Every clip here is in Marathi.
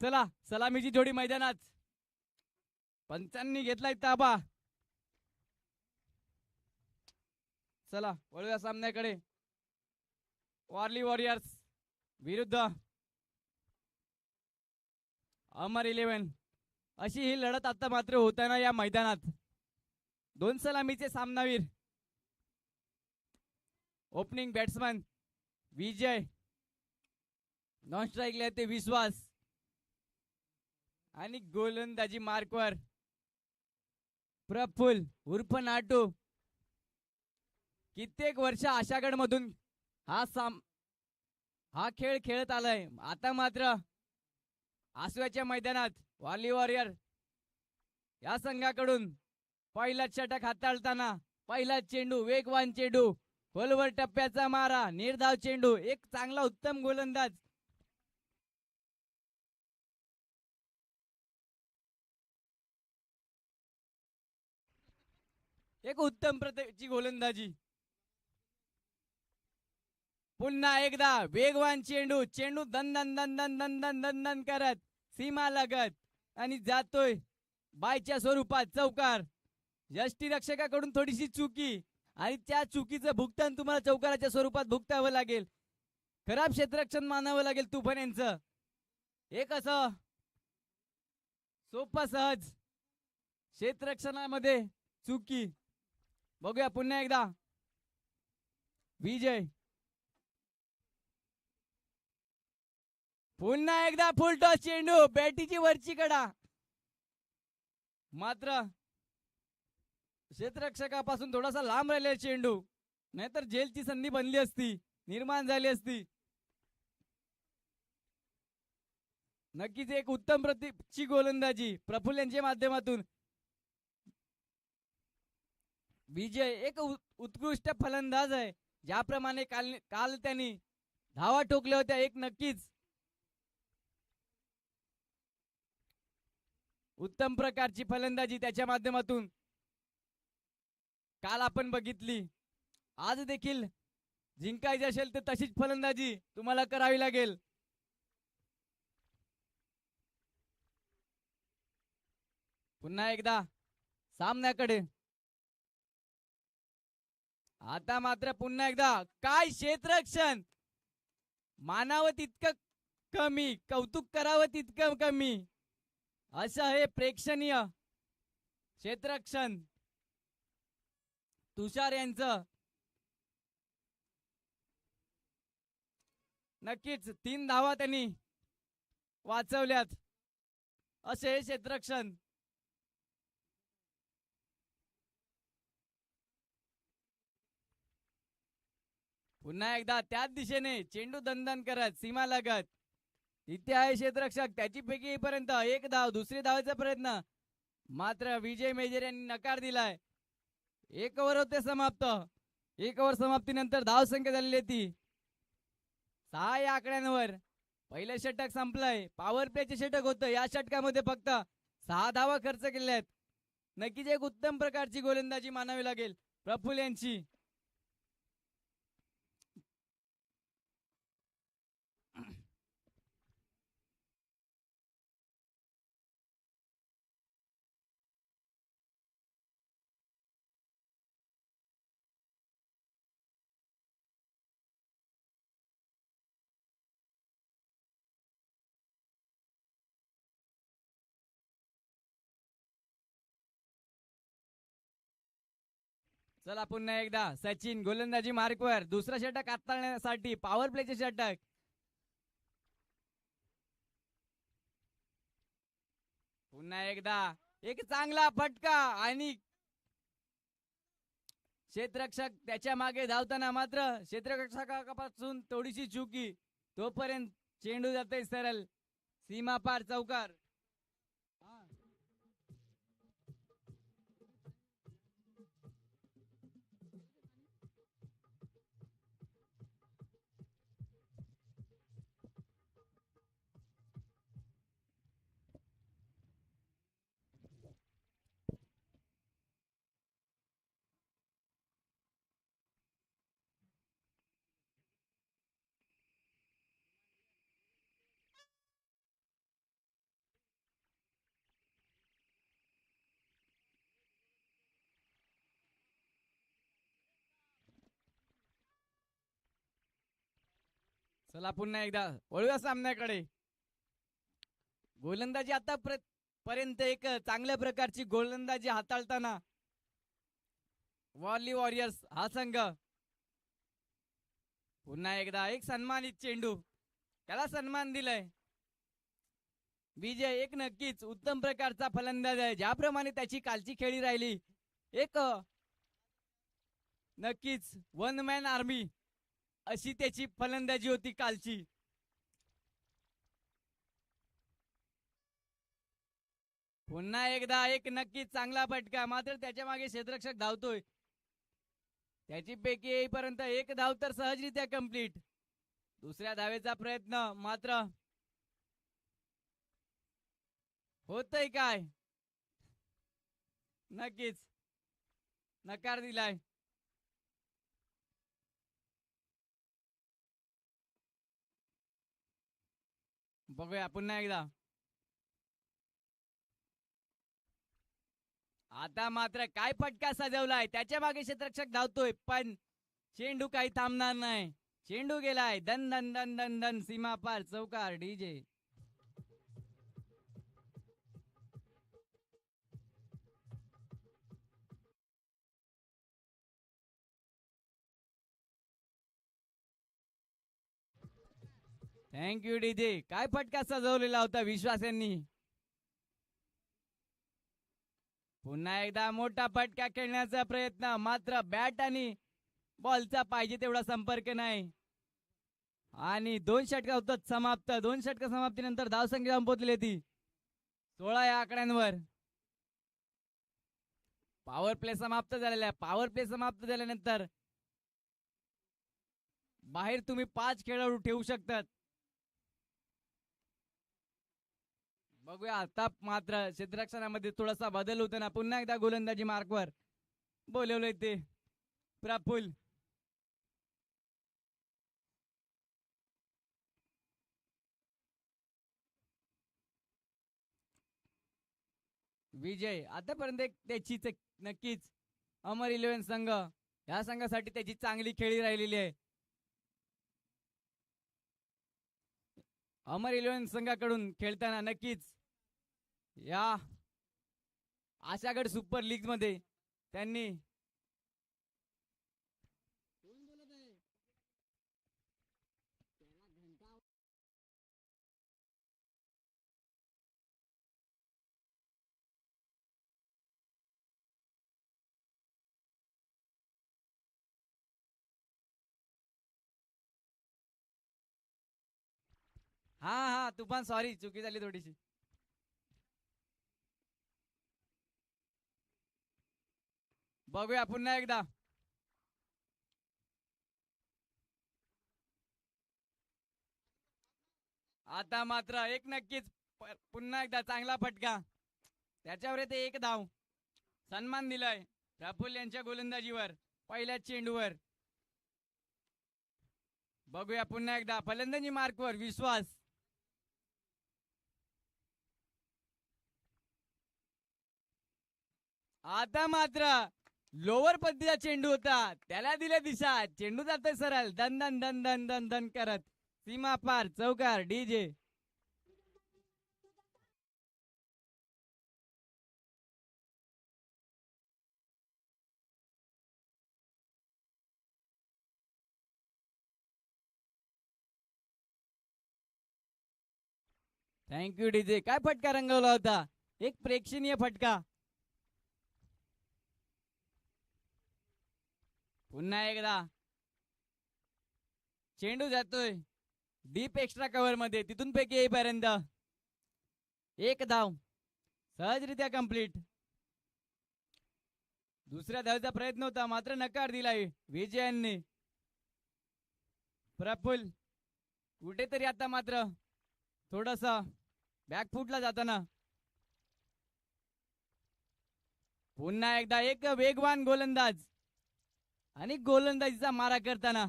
चला सलामीची जोडी मैदानात. पंचांनी घेतलाय ताबा. चला वळूया सामन्याकडे. वारली वॉरियर्स विरुद्ध अमर 11. अशी ही लढत आता मात्र होताना या मैदानात. दोन सलामीचे सामनावीर. ओपनिंग बॅट्समन विजय. नॉन स्ट्राईकला ते विश्वास. आणि गोलंदाजी मार्कवर प्रफुल उर्फ नाटू. कित्येक वर्ष आशागड मधून हा खेळ खेळत आलाय. आता मात्र आसव्याच्या मैदानात वाली वॉरियर या संघाकडून पहिला षटक हाताळताना पहिला चेंडू वेगवान चेंडू खोलवर टप्प्याचा मारा निर्धाव चेंडू. एक चांगला उत्तम गोलंदाज. एक उत्तम प्रकारची गोलंदाजी. पुन्हा एकदा वेगवान चेंडू. चेंडू दन दन दन दन दन दन दन दन करत सीमा लगत आणि जातोय बायच्या स्वरूपात चौकार. यष्टीरक्षकाकडून थोडीशी चुकी आणि त्या चुकीचं भुगतान तुम्हाला चौकाराच्या स्वरूपात भुगतावं लागेल. खराब क्षेत्ररक्षण मानावं लागेल तुफान यांचं. एक असं सोपं सहज क्षेत्ररक्षणामध्ये चुकी. बघूया पुन्हा एकदा विजय. पुन्हा एकदा फुलटॉस चेंडू बॅटीची वरची कडा. मात्र क्षेत्ररक्षकापासून थोडासा लांब राहिलेला चेंडू. नाहीतर जेलची संधी बनली असती निर्माण झाली असती. नक्कीच एक उत्तम प्रतीची गोलंदाजी प्रफुल्ल यांच्या माध्यमातून. विजय एक उत्कृष्ट फलंदाज आहे. ज्याप्रमाणे काल त्यांनी धावा ठोकल्या होत्या एक नक्कीच उत्तम प्रकारची फलंदाजी त्याच्या माध्यमातून काल आपण बघितली. आज देखील जिंकायचे असेल तर तशीच फलंदाजी तुम्हाला करावी लागेल. पुन्हा एकदा सामन्याकडे. आता मात्र पुन्हा एकदा काय क्षेत्ररक्षण. मानावं तितकं कमी कौतुक करावं तितकं कमी असं हे प्रेक्षणीय क्षेत्ररक्षण तुषार यांचं. नक्कीच 3 धावा त्यांनी वाचवल्यात असे हे क्षेत्ररक्षण. पुन्हा एकदा त्याच दिशेने चेंडू दणदण करत सीमा लागत. इथे आहे क्षेत्ररक्षक त्याची पैकी येईपर्यंत एक धाव. दुसरी धावाचा प्रयत्न मात्र विजय मेजर यांनी नकार दिलाय. 1 ओव्हर होते समाप्त. 1 ओव्हर समाप्तीनंतर धाव संख्या झालेली ती 6 या आकड्यांवर. पहिलं षटक संपलंय. पॉवर प्लेचे षटक होतं. या षटकामध्ये फक्त 6 धावा खर्च केल्या आहेत. नक्कीच एक उत्तम प्रकारची गोलंदाजी मानावी लागेल प्रफुल्ल यांची. चला पुन्हा एकदा सचिन गोलंदाजी मार्कवर. दुसरा षटक हाताळण्यासाठी पॉवर प्लेचे षटक. पुन्हा एकदा एक चांगला फटका आणि क्षेत्ररक्षक त्याच्या मागे धावताना मात्र क्षेत्ररक्षकापासून थोडीशी चुकी. तोपर्यंत चेंडू जाते सरळ सीमा पार चौकार. चला पुन्हा एकदा वळूया सामन्याकडे. गोलंदाजी आता पर्यंत एक चांगल्या प्रकारची गोलंदाजी हाताळताना वॉर्ली वॉरियर्स हा संघ पुन्हा एकदा एक सन्मानित चेंडू, त्याला सन्मान दिलाय. विजय एक नक्कीच उत्तम प्रकारचा फलंदाज आहे. ज्याप्रमाणे त्याची कालची खेळी राहिली, एक नक्कीच वन मॅन आर्मी अशी त्याची फलंदाजी होती कालची. पुन्हा एकदा एक नक्कीच चांगला फटका, मात्र त्याच्या मागे क्षेत्ररक्षक धावतोय. त्याची पैकी येईपर्यंत एक धाव तर सहजरित्या कंप्लीट. दुसऱ्या धावेचा प्रयत्न मात्र होतय काय, नक्कीच नकार दिलाय. बघूया पुन्हा एकदा. आता मात्र काय फटका सजवलाय, त्याच्या मागे क्षेत्ररक्षक धावतोय पण चेंडू काही थांबणार नाही. चेंडू गेलाय दन दन दन दन दन सीमा पार चौकार. DJ thank you DJ. काय फटका सजवलेला होता विश्वास यांनी. पुन्हा एकदा मोठा फटका खेळण्याचा प्रयत्न, मात्र बॅट आणि बॉलचा पाहिजे तेवढा संपर्क नाही आणि 2 षटका होतात समाप्त. 2 षटका समाप्तीनंतर धावसंख्या संपवली ती 16 या आकड्यांवर. पॉवर प्ले समाप्त झालेला. पॉवर प्ले समाप्त झाल्यानंतर बाहेर तुम्ही 5 खेळाडू ठेवू शकतात. बघूया आता मात्र क्षेत्ररक्षणामध्ये थोडासा बदल होताना पुन्हा एकदा गोलंदाजी मार्कवर बोलवलंय ते प्रफुल्ल. विजय आतापर्यंत त्याचीच नक्कीच अमर 11 संघ या संघासाठी त्याची चांगली खेळी राहिलेली आहे. अमर 11 संघाकडून खेळताना नक्कीच या आशागड सुपर लीग मध्ये त्यांनी हा हा तुफान सॉरी चुकी झाली थोडीशी. बघूया पुन्हा एकदा. आता मात्र एक नक्कीच पुन्हा एकदा चांगला फटका, त्याच्यावर ते एक धाव. सन्मान दिलाय प्रफुल्ल यांच्या गोलंदाजीवर पहिल्या चेंडूवर. बघूया पुन्हा एकदा फलंदाजी मार्कवर विश्वास. आता मात्र लोअर पद्धतीचा चेंडू होता, त्याला दिल्या दिशा. चेंडू जातोय सरळ दन दन दन दन दन दन करत सीमा पार चौकार. DJ thank you DJ. काय फटका रंगवला होता, एक प्रेक्षणीय फटका. पुन्हा एकदा चेंडू जातोय डीप एक्स्ट्रा कव्हर मध्ये, तिथून पैकी येईपर्यंत एक धाव सहजरित्या कंप्लीट. दुसऱ्या धावेचा प्रयत्न होता मात्र नकार दिलाय विजयांनी. प्रफुल्ल कुठेतरी आता मात्र थोडासा बॅकफुटला जाताना. पुन्हा एकदा एक वेगवान गोलंदाज आणि गोलंदाजीचा मारा करताना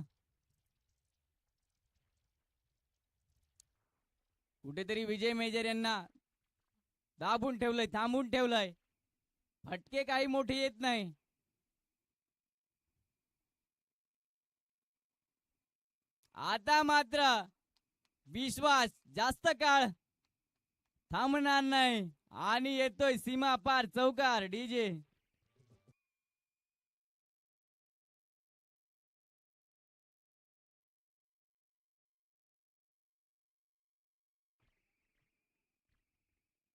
कुठेतरी विजय मेजर यांना दाबून ठेवलंय, थांबून ठेवलंय. फटके काही मोठे येत नाही. आता मात्र विश्वास जास्त काळ थांबणार नाही आणि येतोय सीमा पार चौकार डीजे.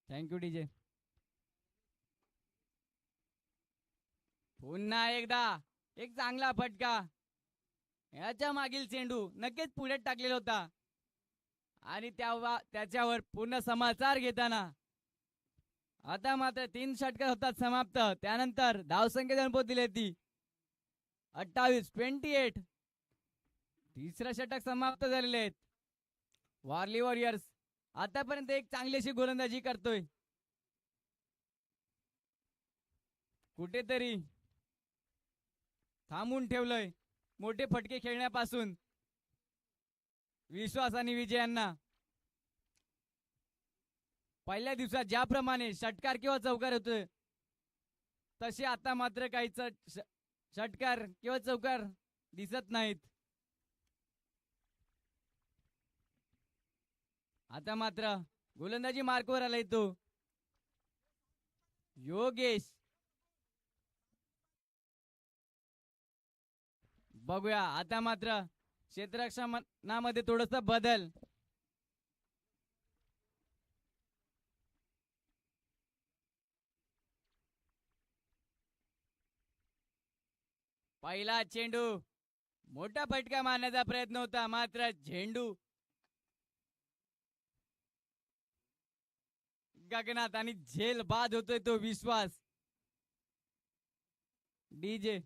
Thank you DJ. पुन्हा एकदा एक चांगला फटका. याच्या मागील चेंडू नक्कीच पुढे टाकलेला होता आणि त्याच्यावर पूर्ण समाचार घेताना आता मात्र 3 षटकार होतात समाप्त. त्यानंतर धावसंख्या गणपत दिली ती 28-28. तिसरं षटक समाप्त झालेले आहेत. वारली वॉरियर्स आतापर्यंत एक चांगली अशी गोलंदाजी करतोय. कुठेतरी थांबून ठेवलंय मोठे फटके खेळण्यापासून विश्वास आणि विजयांना. पहिल्या दिवसात ज्याप्रमाणे षटकार किंवा चौकार होते तसे आता मात्र काही षटकार किंवा चौकार दिसत नाहीत. आता मात्र गोलंदाजी मार्कवर आलाय तो योगेश. बघूया आता मात्र क्षेत्ररक्षणामध्ये थोडस बदल. पहिला चेंडू मोठा फटका मारण्याचा प्रयत्न होता मात्र झेंडू गगनात आणि झेल बाद होतोय तो विश्वास. डीजे.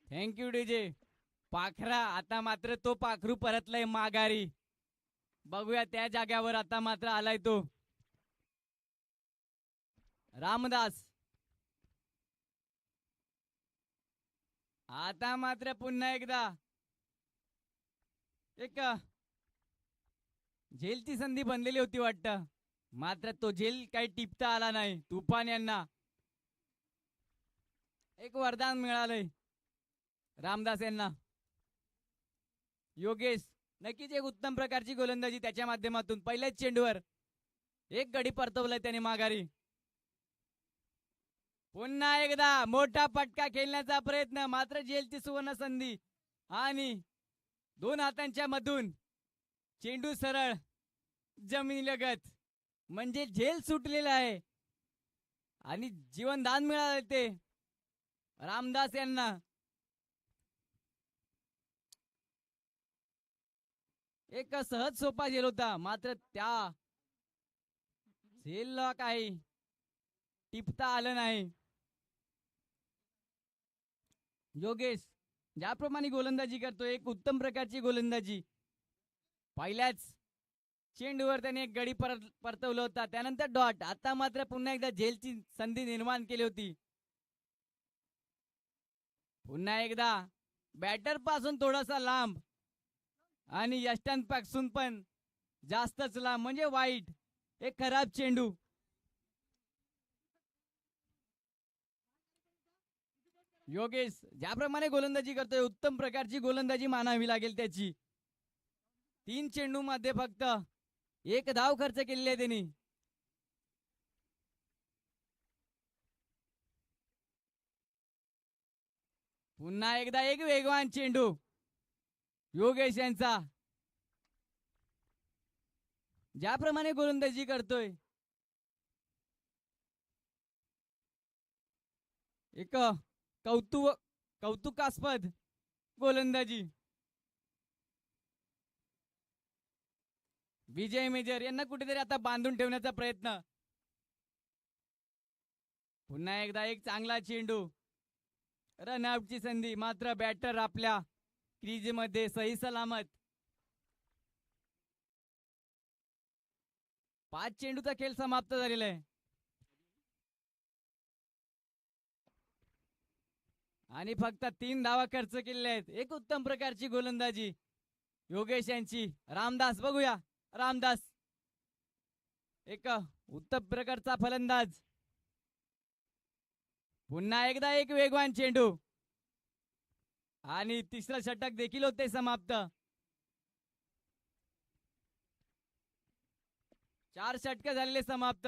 Thank you DJ. पाखरा आता मात्र तो पाखरू परतलाय माघारी. बघूया त्या जाग्यावर आता मात्र आलाय तो रामदास. आता मात्र पुन्हा एकदा एक झेलची संधी बनलेली होती वाटतं मात्र तो झेल काही टिपता आला नाही. तुफान यांना एक वरदान मिळालंय रामदास यांना. योगेश नक्कीच एक उत्तम प्रकारची गोलंदाजी त्याच्या माध्यमातून पहिल्याच चेंडूवर एक गडी परतवलाय त्याने माघारी. पुन्हा एकदा मोठा फटका खेळण्याचा प्रयत्न मात्र जेलची सुवर्ण संधी आणि 2 हातांच्या मधून चेंडू सरळ जमिनीलगत म्हणजे झेल सुटलेला आहे आणि जीवनदान मिळाले ते रामदास यांना. एक सहज सोपा झेल होता मात्र त्या झेलला काही टिपता आलं नाही. योगेश ज्याप्रमाणे गोलंदाजी करतोय एक उत्तम प्रकारची गोलंदाजी. पहिल्याच चेंडूवर त्याने एक गडी परतवलं होता त्यानंतर डॉट. आता मात्र पुन्हा एकदा झेलची संधी निर्माण केली होती. पुन्हा एकदा बॅटर पासून थोडासा लांब आणि यष्टांपासून पण जास्तच लांब म्हणजे वाईट. एक खराब चेंडू. योगेश ज्याप्रमाणे गोलंदाजी करतोय उत्तम प्रकारची गोलंदाजी मानावी लागेल त्याची. 3 चेंडू मध्ये फक्त 1 धाव खर्च केलेली आहे त्यांनी. पुन्हा एकदा एक वेगवान चेंडू योगेश यांचा. ज्याप्रमाणे गोलंदाजी करतोय एक कौतुकास्पद गोलंदाजी. विजय मेजर यांना कुठेतरी आता बांधून ठेवण्याचा प्रयत्न. पुन्हा एकदा एक चांगला चेंडू रनआउटची संधी मात्र बॅटर आपल्या क्रीज मध्ये सही सलामत. 5 चेंडूचा खेळ समाप्त झालेला आहे. आणि फक्त 3 धावा खर्च केलेल्या आहेत. एक उत्तम प्रकारची गोलंदाजी योगेश यांची. रामदास बघूया. रामदास एक उत्तम प्रकारचा फलंदाज. पुन्हा एकदा एक वेगवान चेंडू आणि तिसरं षटक देखील होते समाप्त. 4 षटक झालेले समाप्त.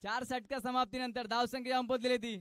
4 षटक समाप्तीनंतर धावसंख्या जाऊन पोहोचलेली ती.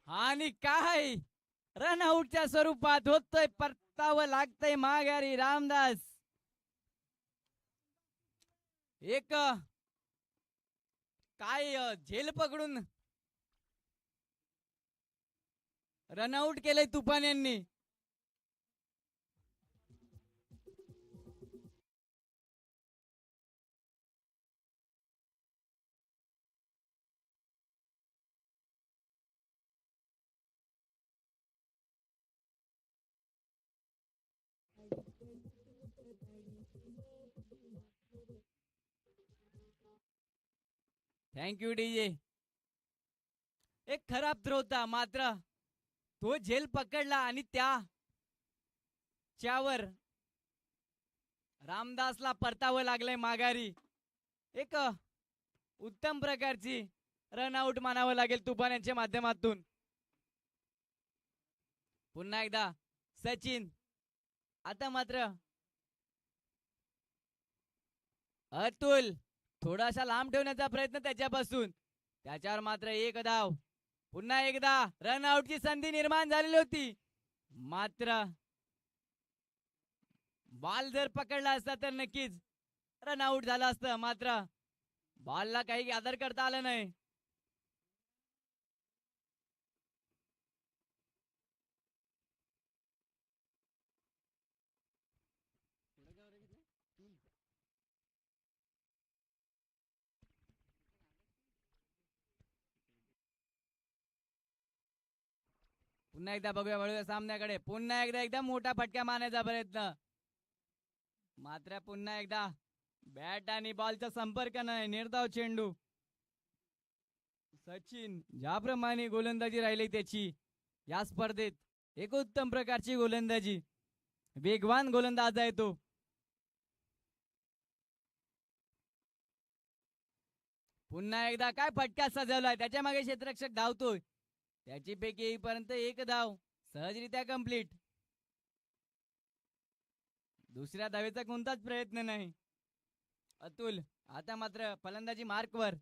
आणि काय रनआउटच्या स्वरूपात होतोय. परतावं लागतंय माघारी. रामदास एक काय झेल पकडून रनआउट केलंय तुफान यांनी. Thank you DJ. एक खराब थ्रो होता मात्र तो झेल पकडला आणि त्यावर रामदासला परतावं लागलंय माघारी. एक उत्तम प्रकारची रनआउट मानावं लागेल तुफान यांच्या माध्यमातून. पुन्हा एकदा सचिन. आता मात्र अतुल थोडासा लांब ठेवण्याचा प्रयत्न त्याच्यापासून. त्याच्यावर मात्र एक धाव. पुन्हा एकदा रनआउटची संधी निर्माण झालेली होती मात्र बॉल जर पकडला असता तर नक्कीच रनआउट झाला असतं. मात्र बॉलला काही आदर करता आलं नाही. पुन्हा एकदा बघूया वळूया सामन्याकडे. पुन्हा एकदा एकदम मोठा फटका मारण्याचा प्रयत्न मात्र पुन्हा एकदा बॅट आणि बॉलचा संपर्क नाही. निर्धाव चेंडू. सचिन ज्याप्रमाणे गोलंदाजी राहिली त्याची या स्पर्धेत एक उत्तम प्रकारची गोलंदाजी. वेगवान गोलंदाज आहे तो. पुन्हा एकदा काय फटका सजवलाय, त्याच्या मागे क्षेत्ररक्षक धावतोय. त्याची पैकी येईपर्यंत एक धाव सहजरित्या कंप्लीट. दुसऱ्या धावेचा कोणताच प्रयत्न नाही. अतुल आता मात्र फलंदाजी मार्कवर.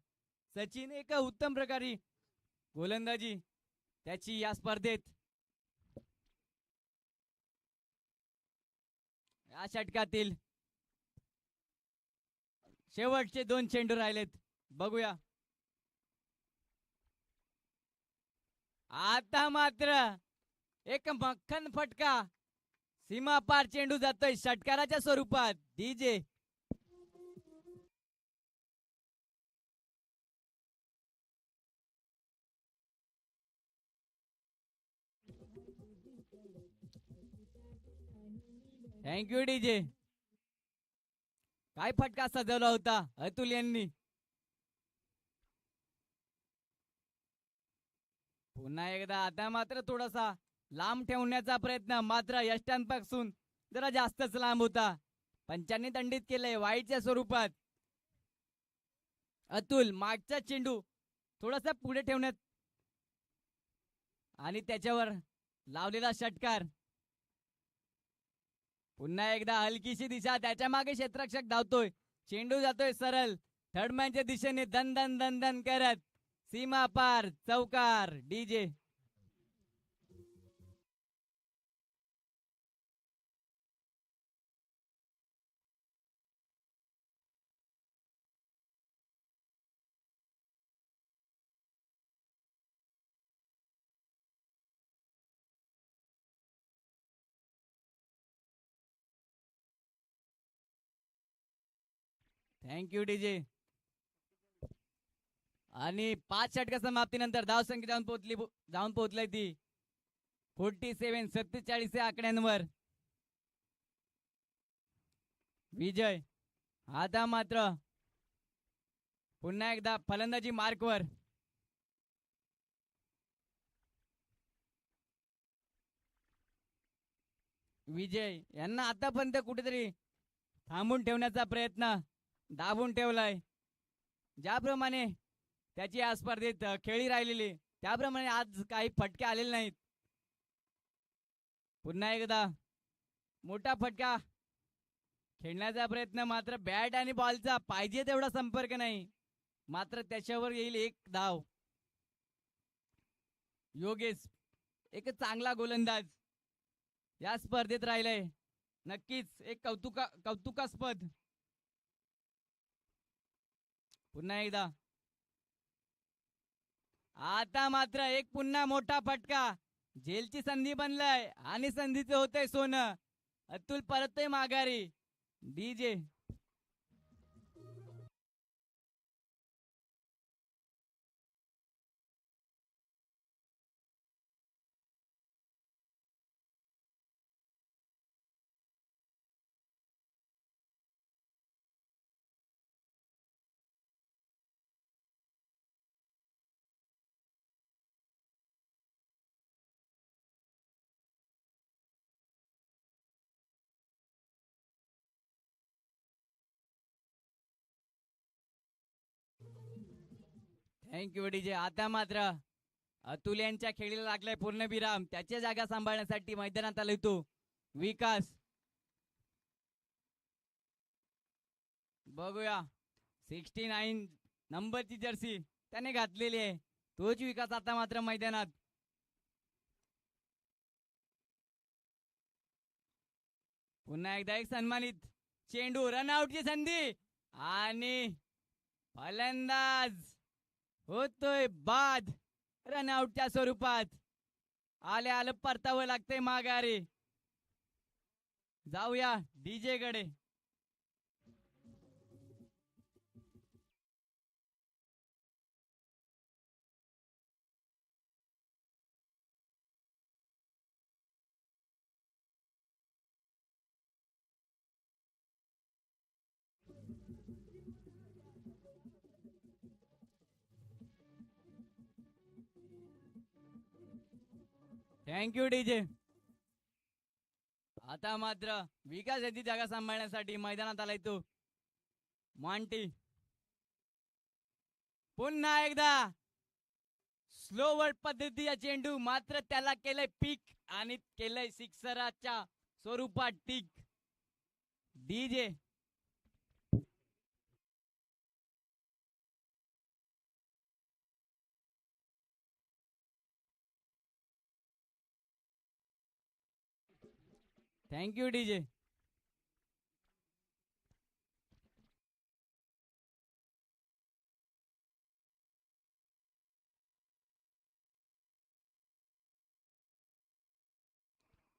सचिन एक उत्तम प्रकारे गोलंदाजी त्याची या स्पर्धेत. या षटकातील शेवटचे 2 चेंडू राहिलेत, बघूया. आता मात्र एक मक्खन फटका, सीमा पार चेंडू जातोय षटकाराच्या स्वरूपात. DJ thank you DJ. काय फटका सजवला होता अतुल यांनी. पुन्हा एकदा आता मात्र थोडासा लांब ठेवण्याचा प्रयत्न, मात्र यष्टांपासून जरा जास्तच लांब होता. पंचांनी दंडित केलंय वाईटच्या स्वरूपात. अतुल मागचा चेंडू थोडासा पुढे ठेवण्यात आणि त्याच्यावर लावलेला षटकार. पुन्हा एकदा हलकीशी दिशा, त्याच्या मागे क्षेत्ररक्षक धावतोय. चेंडू जातोय सरळ थर्ड मॅनच्या दिशेने दन दन दन दन करत. सीमा पार चौकार. DJ thank you DJ. आणि 5 षटका समाप्तीनंतर धावसंख्या जाऊन पोहोचली ती 47 या आकड्यांवर. विजय आता मात्र पुन्हा एकदा फलंदाजी मार्कवर. विजय यांना आतापर्यंत कुठेतरी थांबून ठेवण्याचा प्रयत्न, दाबून ठेवलाय. ज्याप्रमाणे त्याची या स्पर्धेत खेळी राहिलेली, त्याप्रमाणे आज काही फटके आलेले नाहीत. पुन्हा एकदा मोठा फटका खेळण्याचा प्रयत्न, मात्र बॅट आणि बॉलचा पाहिजे तेवढा संपर्क नाही, मात्र त्याच्यावर येईल एक धाव. योगेश एक चांगला गोलंदाज या स्पर्धेत राहिलाय, नक्कीच एक कौतुकास्पद. पुन्हा एकदा आता मात्र एक पुन्हा मोठा फटका, जेलची संधी बनलाय आणि संधीचं होतंय सोनं. अतुल परततोय माघारी. DJ thank you DJ. आता मात्र अतुल यांच्या खेळीला लागलाय पूर्णविराम. त्याच्या जागा सांभाळण्यासाठी मैदानात आला तो विकास. बघूया 69 नंबरची जर्सी त्याने घातलेली आहे, तोच विकास आता मात्र मैदानात. पुन्हा एकदा एक सन्मानित चेंडू, रनआउटची संधी आणि फलंदाज होतोय बाद. रनआउटच्या स्वरूपात आलं परतावं लागतंय माघारी. जाऊया डीजे कडे. Thank you DJ. आता मात्र विकास याची जागा सांभाळण्यासाठी मैदानात आलाय तो मॉन्टी. पुन्हा एकदा स्लोवर पद्धतीचा चेंडू, मात्र त्याला केलंय पीक आणि केलंय सिक्सराच्या स्वरूपात टिक. DJ thank you DJ.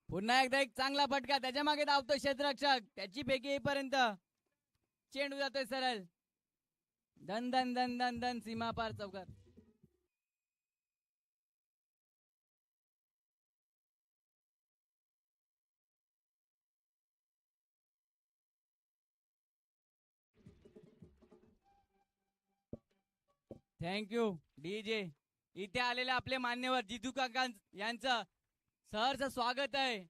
पुन्हा एकदा एक चांगला फटका, त्याच्या मागे धावतोय क्षेत्ररक्षक, त्याची फेकी येईपर्यंत चेंडू जातोय सरळ धन धन धन धन धन सीमा पार चौकार. Thank you DJ. इथे आलेले आपले मान्यवर जितू काका यांचं सहर्ष स्वागत आहे.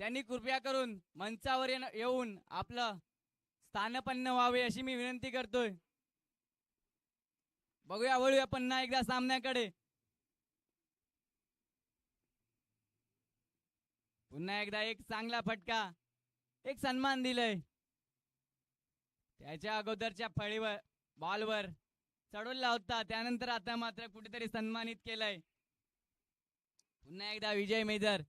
त्यांनी कृपया करून मंचावर येऊन आपलं स्थानपन्न व्हावे अशी मी विनंती करतोय. बघूया वळूया पुन्हा एकदा सामन्याकडे. पुन्हा एकदा एक चांगला फटका, एक सन्मान दिलंय. त्याच्या अगोदरच्या फळीवर बॉलवर चढवला होता, त्यानंतर आता मात्र कुठेतरी सन्मानित केलंय. पुन्हा एकदा विजय मेजर.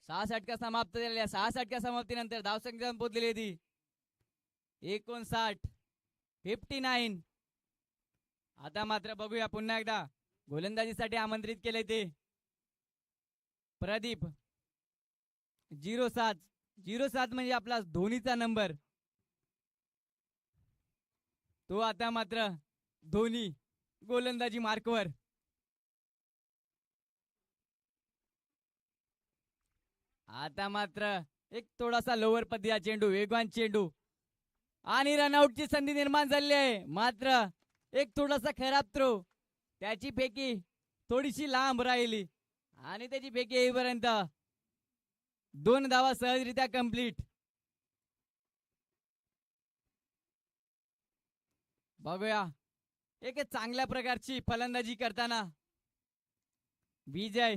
सहा षटका समाप्त झालेल्या, 6 षटका समाप्तीनंतर धावसंख्या पोहोचलेली होती 59, 59. आता मात्र बघूया पुन्हा एकदा गोलंदाजीसाठी आमंत्रित केले ते प्रदीप. 07 07 म्हणजे आपला धोनीचा नंबर. तो आता मात्र धोनी गोलंदाजी मार्कवर. आता मात्र एक थोडासा लोअर पद्धतीचा चेंडू, वेगवान चेंडू आणि रनआउटची संधी निर्माण झाली आहे. मात्र एक थोडासा खराब थ्रो, त्याची फेकी थोडीशी लांब राहिली आणि त्याची फेकी येईपर्यंत 2 धावा सहजरित्या कंप्लीट. बघूया एक चांगल्या प्रकारची फलंदाजी करताना विजय.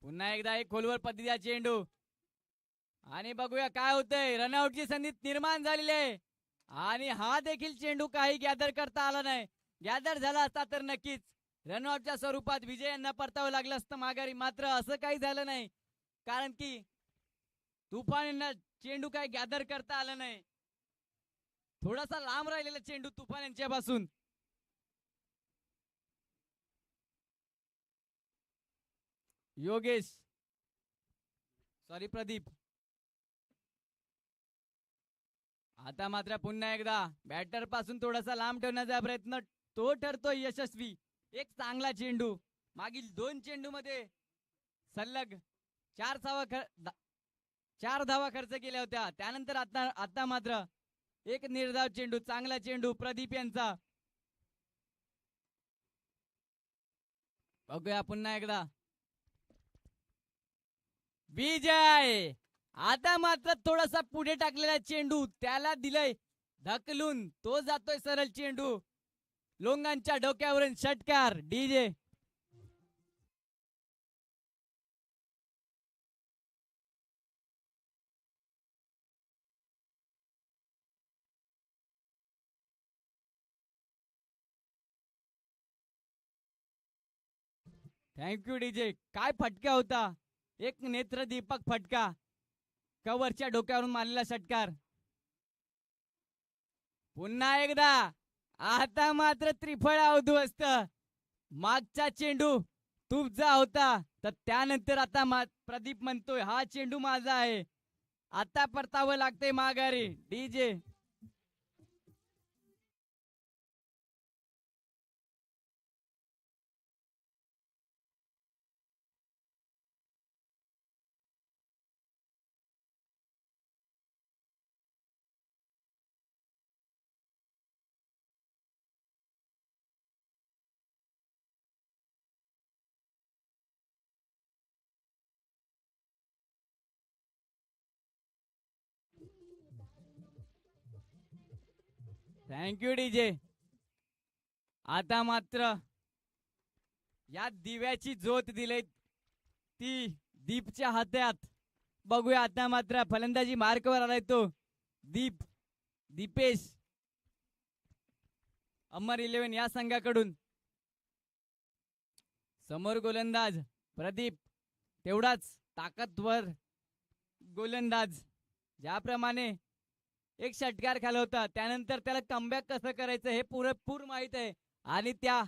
पुन्हा एकदा एक खोलवर पद्धतीचा चेंडू आणि बघूया काय होतंय. रनआउटची संधी निर्माण झालेली आहे आणि हा देखील चेंडू काही गॅदर करता आला नाही. गॅदर झाला असता तर नक्कीच रनआउटच्या स्वरूपात विजय यांना परतावं लागलं असतं माघारी. मात्र असं काही झालं नाही, कारण की तुफान यांना चेंडू काही गॅदर करता आलं नाही. थोडासा लांब राहिलेला चेंडू तुफान यांच्यापासून. योगेश, सॉरी प्रदीप. आता मात्र पुन्हा एकदा बॅटर पासून थोडासा लांब ठेवण्याचा प्रयत्न, तो ठरतोय यशस्वी. एक चांगला चेंडू, मागील 2 चेंडू मध्ये सलग 4 धावा खर्च केल्या होत्या. त्यानंतर आता मात्र एक निर्धाव चेंडू, चांगला चेंडू प्रदीप यांचा. बघूया पुन्हा एकदा विजय. आता मात्र थोडासा पुढे टाकलेला चेंडू, त्याला दिलंय ढकलून, तो जातोय सरळ चेंडू लोंगांच्या डोक्यावरून. षटकार डीजे. Thank you DJ. काय फटका होता, एक नेत्रदीपक फटका, कवरच्या डोक्यावरून मारलेला षटकार. पुन्हा एकदा आता मात्र त्रिफळा उद्ध्वस्त. मागचा चेंडू तुझा होता, तर त्यानंतर आता प्रदीप म्हणतोय हा चेंडू माझा आहे. आता परतावं लागतंय माघारी. डीजे. Thank you DJ. आता मात्र या दिव्याची ज्योत दिले ती दीपच्या हातात. बघूया आता मात्र फलंदाजी मार्कवर आलाय तो दीप, दीपेश अमर 11 या संघाकडून. समोर गोलंदाज प्रदीप, तेवढाच ताकदवर गोलंदाज. ज्याप्रमाणे एक षटकार खाला होता त्यानंतर त्याला कमबॅक कसं करायचं हे पुरेपूर माहित आहे आणि त्या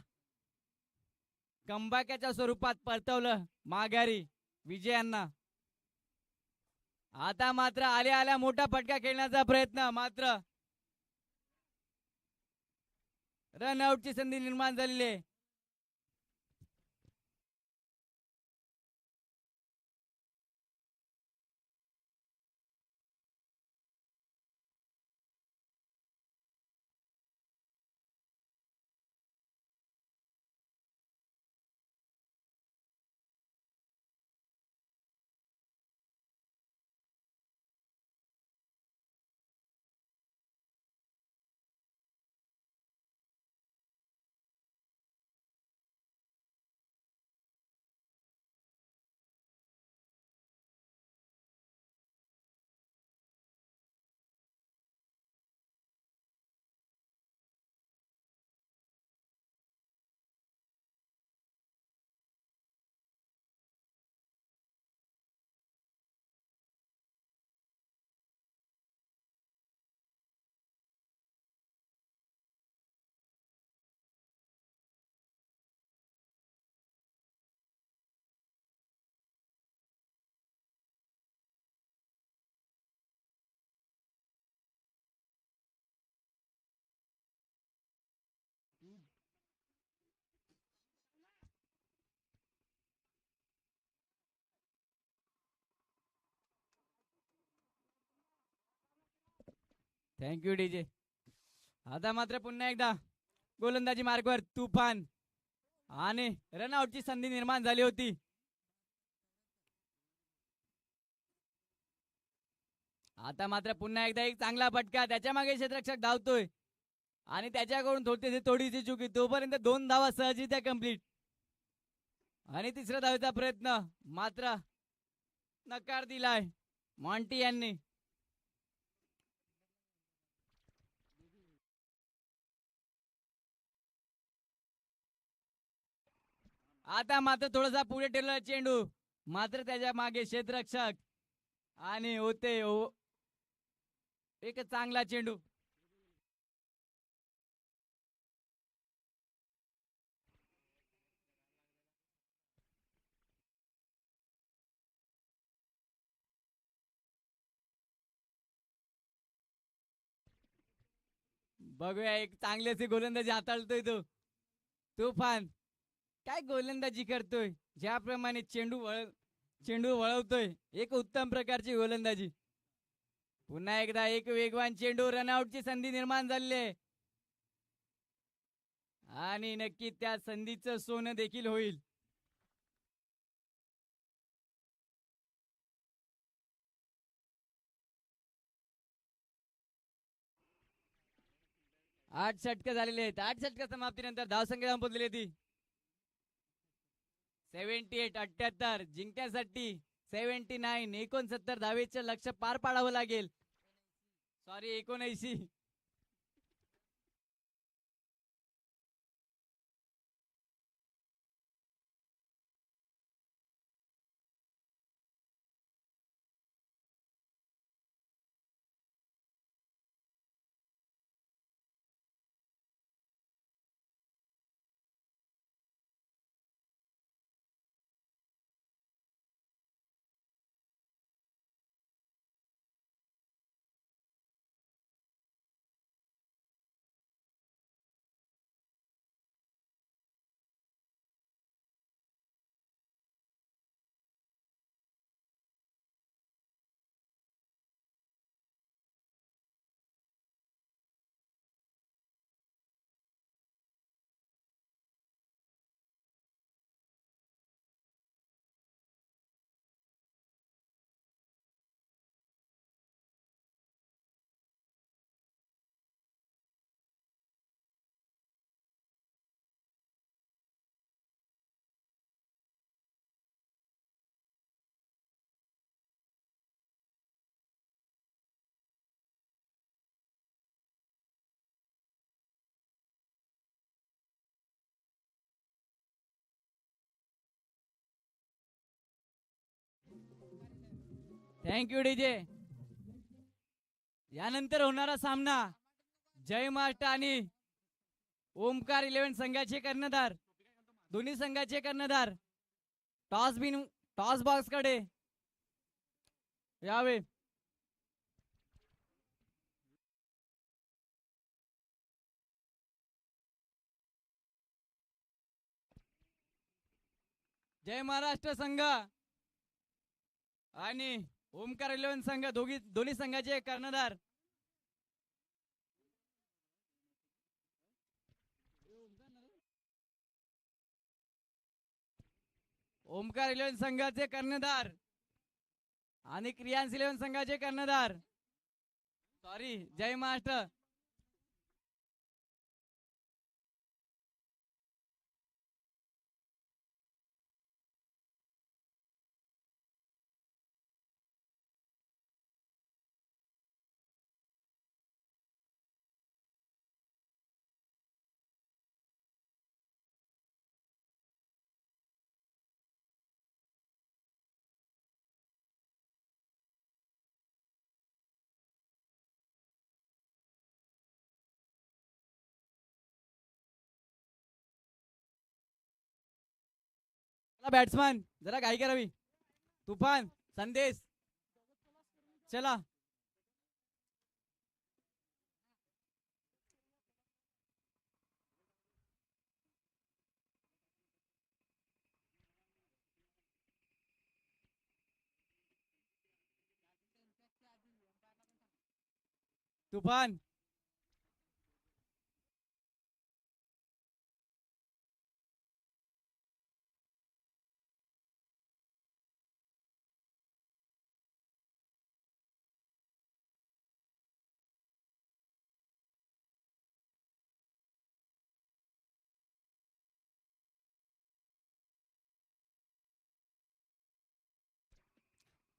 कमबॅकच्या स्वरूपात परतवलं माघारी विजयांना. आता मात्र आल्या आल्या मोठा फटका खेळण्याचा प्रयत्न, मात्र रनआउटची संधी निर्माण झालेली आहे. Thank you DJ. आता मात्र पुन्हा एकदा गोलंदाजी मार्गवर तुफान आणि रनआउटची संधी निर्माण झाली होती. आता मात्र पुन्हा एकदा एक चांगला फटका, त्याच्या मागे क्षेत्ररक्षक धावतोय आणि त्याच्याकडून थोडीशी चुकी, तोपर्यंत 2 धावा सहजरित्या कंप्लीट. आणि तिसऱ्या धावेचा प्रयत्न मात्र नकार दिलाय मॉन्टी यांनी. आता मात्र थोडासा पुढे ठेवला चेंडू, मात्र त्याच्या मागे क्षेत्ररक्षक आणि होते एक चांगला चेंडू. बघूया एक चांगल्याचे गोलंदाजी हाताळतोय तो तुफान. काय गोलंदाजी करतोय, ज्याप्रमाणे चेंडू वळवतोय, एक उत्तम प्रकारची गोलंदाजी. पुन्हा एकदा एक वेगवान चेंडू, रनआउटची संधी निर्माण झाली आहे आणि नक्की त्या संधीचं सोनं देखील होईल. 8 षटक झालेले आहेत. 8 षटक समाप्तीनंतर धावसंख्या संपवलेली ती 78. 78 जिंकण्यासाठी 79 69 धावेचं लक्ष पार पाडावं लागेल. सॉरी 79. Thank you DJ. यानंतर होणारा सामना जय महाराष्ट्र आणि ओमकार 11 संघाचे कर्णधार, दोन्ही संघाचे कर्णधार टॉस बॉक्स कडे यावे. जय महाराष्ट्र संघ आणि ओमकार 11 संघ दोन्ही संघाचे कर्णधार ओमकार 11 संघाचे कर्णधार आणि क्रियांस 11 संघाचे कर्णधार, सॉरी जय महाराष्ट्र. बॅट्समन जरा घाई करावी. तुफान, संदेश, चला. तुफान,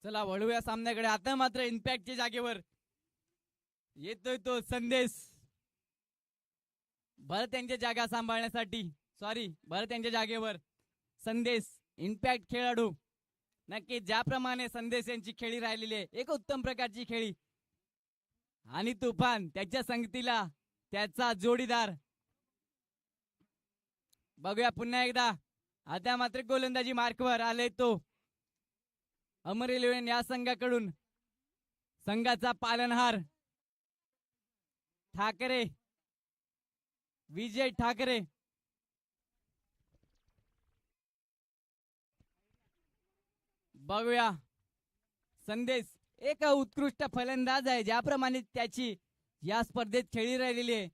चला वळूया सामन्याकडे. आता मात्र इम्पॅक्टच्या जागेवर येतोय तो संदेश, भरत यांच्या जागा सांभाळण्यासाठी, सॉरी भरत यांच्या जागेवर संदेश इम्पॅक्ट खेळाडू. नक्की ज्याप्रमाणे संदेश यांची खेळी राहिलेली आहे, एक उत्तम प्रकारची खेळी. आणि तुफान त्याच्या संगतीला त्याचा जोडीदार. बघूया पुन्हा एकदा. आता मात्र गोलंदाजी मार्कवर आले तो अमर 11 या संघाकडून संघाचा पालनहार ठाकरे, विजय ठाकरे. बघूया संदेश एक उत्कृष्ट फलंदाज आहे, ज्याप्रमाणे त्याची या स्पर्धेत खेळी राहिलेली आहे.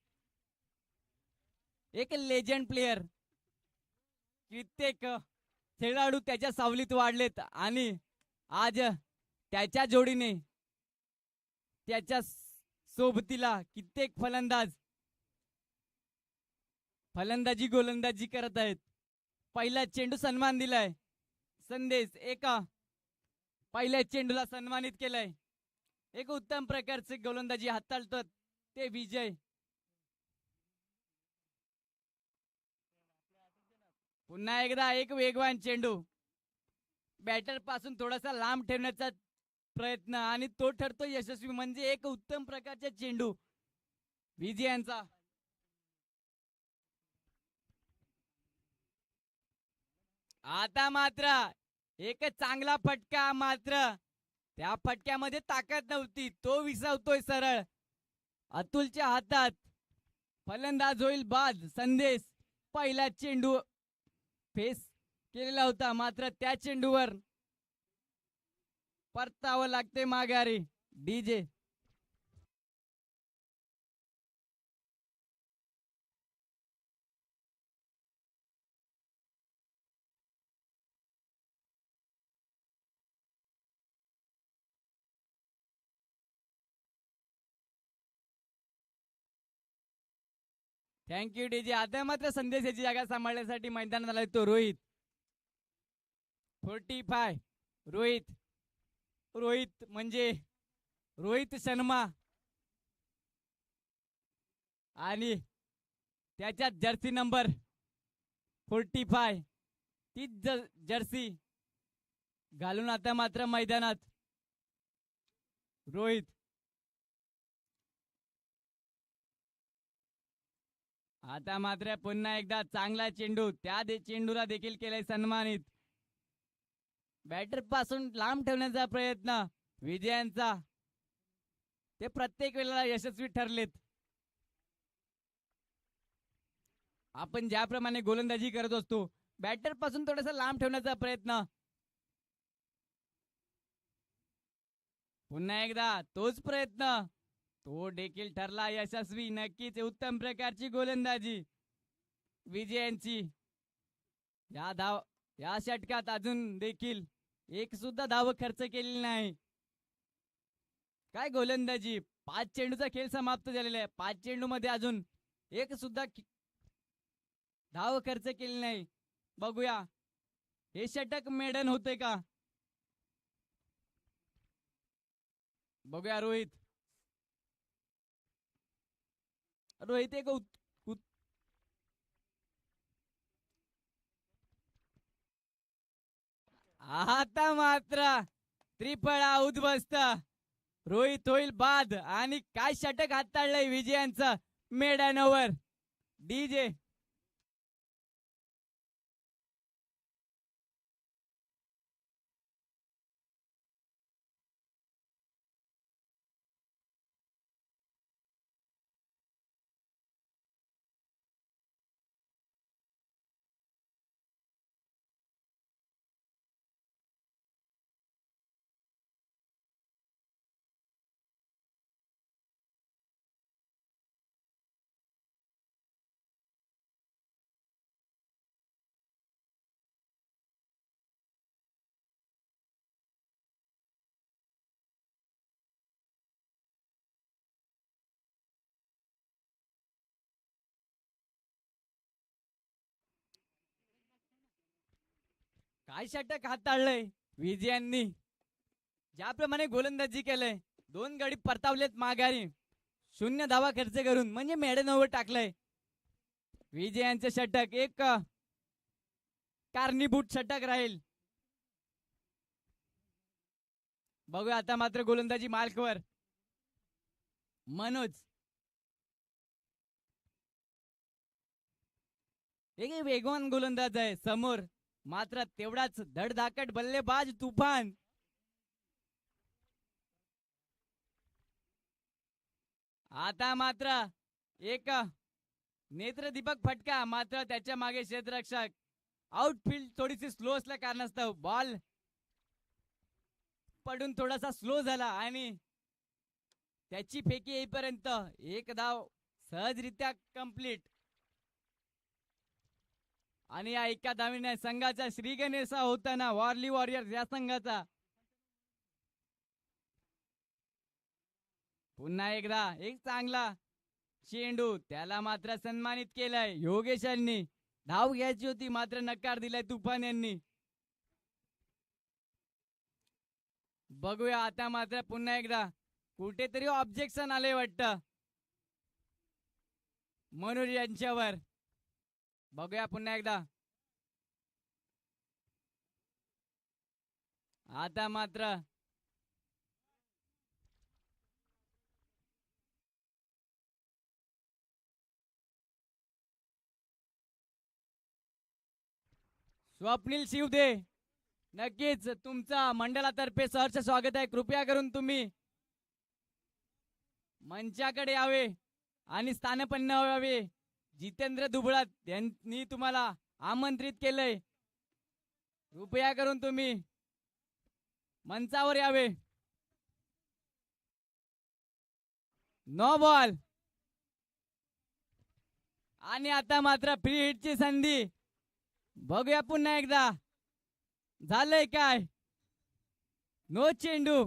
एक लेजंड प्लेयर. कित्येक खेळाडू त्याच्या सावलीत वाढलेत आणि आज त्याच्या जोडीने त्याच्या सोबतीला कित्येक फलंदाजी गोलंदाजी करत आहेत. पहिला चेंडू सन्मान दिलाय संदेश, एका पहिल्या चेंडूला सन्मानित केलंय. एक उत्तम प्रकारचे गोलंदाजी हाताळतात ते विजय. पुन्हा एकदा एक वेगवान चेंडू, बॅटर पासून थोडासा लांब ठेवण्याचा प्रयत्न आणि तो ठरतो यशस्वी. म्हणजे एक उत्तम प्रकारचा चेंडू विजयांचा. आता मात्र एक चांगला फटका, मात्र त्या फटक्यामध्ये ताकद नव्हती, तो विसावतोय सरळ अतुलच्या हातात. फलंदाज होईल बाद. संदेश पहिला चेंडू फेस केलेला होता, मात्र त्या चेंडूवर परतावं लागते माघारी. DJ thank you DJ. आता मात्र संदेश याची जागा सांभाळण्यासाठी मैदानात आलाय तो रोहित. 45 रोहित म्हणजे रोहित शर्मा आणि त्याच्या जर्सी नंबर 45 तीच जर्सी घालून आता मात्र मैदानात रोहित. आता मात्र पुन्हा एकदा चांगला चेंडू, त्या चेंडूला देखील केलाय सन्मानित. बॅटर पासून लांब ठेवण्याचा प्रयत्न विजयांचा, ते प्रत्येक वेळेला यशस्वी ठरलेत. आपण ज्याप्रमाणे गोलंदाजी करत असतो, बॅटर पासून थोडासा लांब ठेवण्याचा प्रयत्न. पुन्हा एकदा तोच प्रयत्न, तो देखील ठरला यशस्वी. नक्कीच उत्तम प्रकारची गोलंदाजी विजयांची. या षटकात अजून देखील एक सुद्धा धाव खर्च केलेली नाही. काय गोलंदाजी. 5 चेंडूचा खेळ समाप्त झालेला आहे. 5 चेंडू मध्ये अजून एक सुद्धा धाव खर्च केली नाही. बघूया हे षटक मेडन होते का. बघूया रोहित. रोहित एक आता मात्र त्रिफळा उद्ध्वस्त. रोहित होईल बाद आणि काय षटक हाताळलंय विजयांचं मेडनवर. डीजे. काय षटक हाताळलंय विजयांनी. ज्याप्रमाणे गोलंदाजी केलंय, 2 गडी परतावलेत माघारी 0 धावा खर्च करून, म्हणजे मेडनवर टाकलंय. विजयांचे षटक एक कारणीभूत षटक राहील. बघूया आता मात्र गोलंदाजी मार्कवर मनोज. एक वेगवान गोलंदाज आहे समोर, मात्र तेवढाच धडधाकट बल्लेबाज तुफान. आता मात्र एक नेत्रदीपक फटका, मात्र त्याच्या मागे क्षेत्ररक्षक. आउटफील्ड थोडीशी स्लो असल्या कारणास्तव बॉल पडून थोडासा स्लो झाला आणि त्याची फेकी येईपर्यंत एक धाव सहजरित्या कंप्लीट. आणि या एका धावीने संघाचा श्रीगणेशा होताना वॉर्ली वॉरियर्स या संघाचा पुन्हा एकदा एक चांगला चेंडू, त्याला मात्र सन्मानित केलाय योगेशांनी. धाव घ्यायची होती मात्र नकार दिलाय तुफान यांनी. बघूया आता मात्र पुन्हा एकदा कुठेतरी ऑब्जेक्शन आले वाटतं मनोज यांच्यावर. बघूया पुन्हा एकदा. आता मात्र स्वप्नील शिवदे, नक्कीच तुमचा मंडळातर्फे सहर्ष स्वागत आहे. कृपया करून तुम्ही मंचाकडे यावे आणि स्थानपन्न व्हावे. जितेंद्र दुबळा यांनी तुम्हाला आमंत्रित केलंय. कृपया करून तुम्ही मंचावर यावे. No ball. आणि आता मात्र फ्री हिटची संधी. बघूया पुन्हा एकदा झालंय काय. नो चेंडू.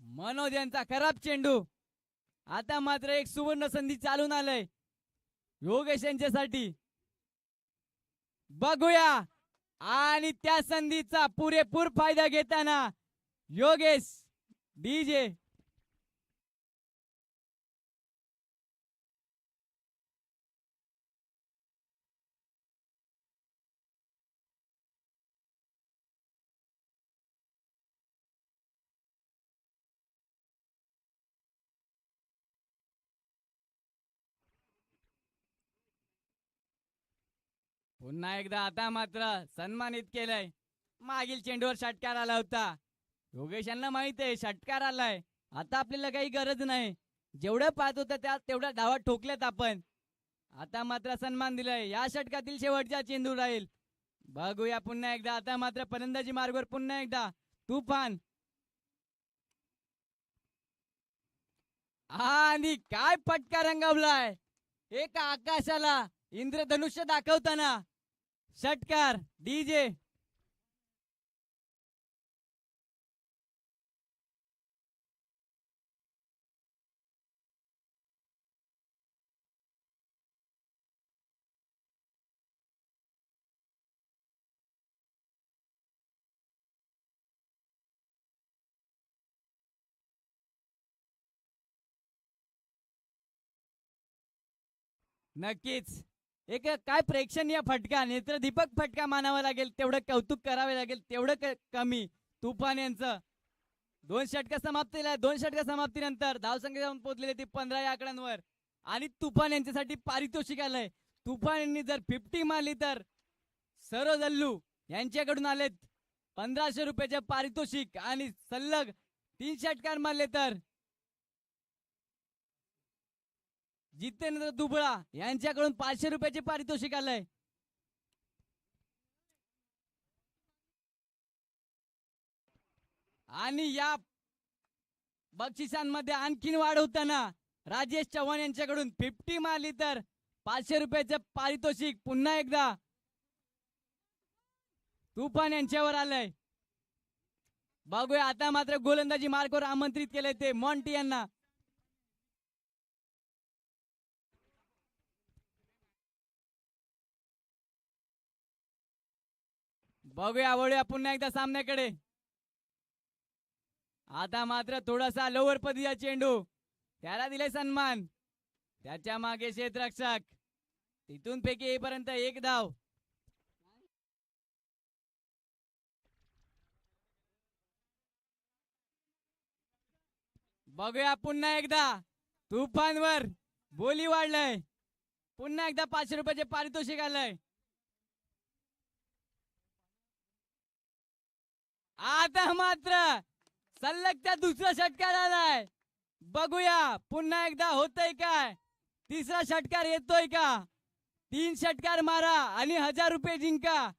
मनोज यांचा खराब चेंडू. आता मात्र एक सुवर्ण संधी चालून आलंय योगेश यांच्यासाठी. बघूया आणि त्या संधीचा पुरेपूर फायदा घेताना योगेश. डीजे. पुन्हा एकदा आता मात्र सन्मानित केलंय. मागील चेंडूवर षटकार आला होता. योगेश यांना माहित आहे षटकार आलाय, आता आपल्याला काही गरज नाही. जेवढं पाहत होतं त्या तेवढ्या धावा ठोकल्यात आपण. आता मात्र सन्मान दिलाय. या षटकातील शेवटचा चेंडू राहील. बघूया पुन्हा एकदा. आता मात्र फलंदाजी मार्गावर पुन्हा एकदा तुफान. आणि काय फटका रंगवलाय. एक आकाशाला इंद्रधनुष्य दाखवताना षटकार. डीजे नक्कीच एक काय प्रेक्षणीय फटका, नेत्रदीपक फटका मानावा लागेल. तेवढं कौतुक करावे लागेल, तेवढं कमी. तुफान यांचं दोन षटका समाप्तीनंतर धावसंख्या जाऊन पोहोचलेली ती 15 या आकड्यांवर. आणि तुफान यांच्यासाठी पारितोषिक आलंय. तुफान यांनी जर 50 मारली तर सरोज अल्लू यांच्याकडून आलेत 1500 रुपयाचे पारितोषिक. आणि सलग 3 षटकार मारले तर जितेंद्र दुबळा यांच्याकडून 500 रुपयाचे पारितोषिक आलंय. आणि या बक्षिसांमध्ये आणखीन वाढ होताना राजेश चव्हाण यांच्याकडून 50 मारली तर 500 रुपयाचे पारितोषिक पुन्हा एकदा तुफान यांच्यावर आलंय. बघूया आता मात्र गोलंदाजी मार्गावर आमंत्रित केले ते मॉन्टी यांना. बघूया वळूया पुन्हा एकदा सामन्याकडे. आता मात्र थोडासा लोवर पदीचा चेंडू, त्याला दिले सन्मान. त्याच्या मागे क्षेत्ररक्षक, तिथून पैकी येईपर्यंत एक धाव. बघूया पुन्हा एकदा तुफानवर बोली वाढलंय. पुन्हा एकदा 500 रुपयाचे पारितोषिक आलंय. आता मात्र सलग त्या दुसरा षटकार आलाय. बघूया पुन्हा एकदा होतय काय. तिसरा षटकार येतोय का. 3 षटकार मारा आणि 1000 रुपये जिंका.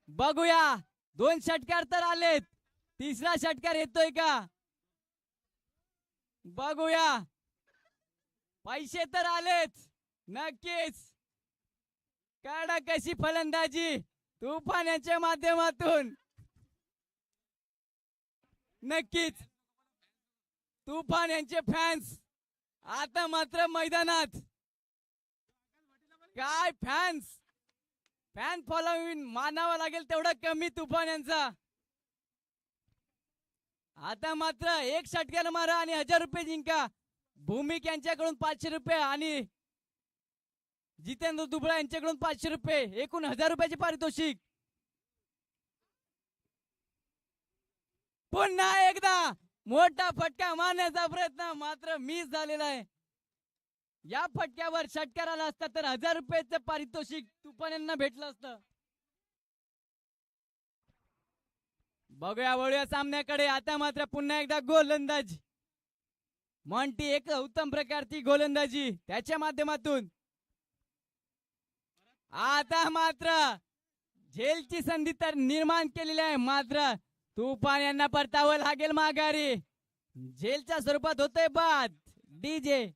बघूया 2 षटकार तर आलेत. तिसरा षटकार येतोय का. बघूया पैसे तर आलेच. नक्कीच काढा कशी फलंदाजी तुफान यांच्या माध्यमातून. नक्कीच तुफान यांचे फॅन्स आता मात्र मैदानात. काय फॅन फॉलोइंग मानावा लागेल तेवढा कमी तुफान यांचा. आता मात्र 1 षटकार मारा आणि 1000 रुपये जिंका. भूमिक यांच्याकडून 500 रुपये आणि जितेंद्र दुबळा यांच्याकडून 500 रुपये, एकूण 1000 रुपयाचे पारितोषिक. पुन्हा एकदा मोठा फटका मारण्याचा प्रयत्न मात्र मिस झालेला आहे. या फटक्यावर षटकार आला असता तर 1000 रुपयाचं पारितोषिक तुफान यांना भेटलं असतं. बघूया वळूया सामन्याकडे. आता मात्र पुन्हा एकदा गोलंदाज मॉन्टी, एक उत्तम प्रकारची गोलंदाजी त्याच्या माध्यमातून. आता मात्र झेलची संधी तर निर्माण केलेली आहे, मात्र तुफान यांना परतावं लागेल माघारी. झेलच्या स्वरूपात होतोय बाद. डीजे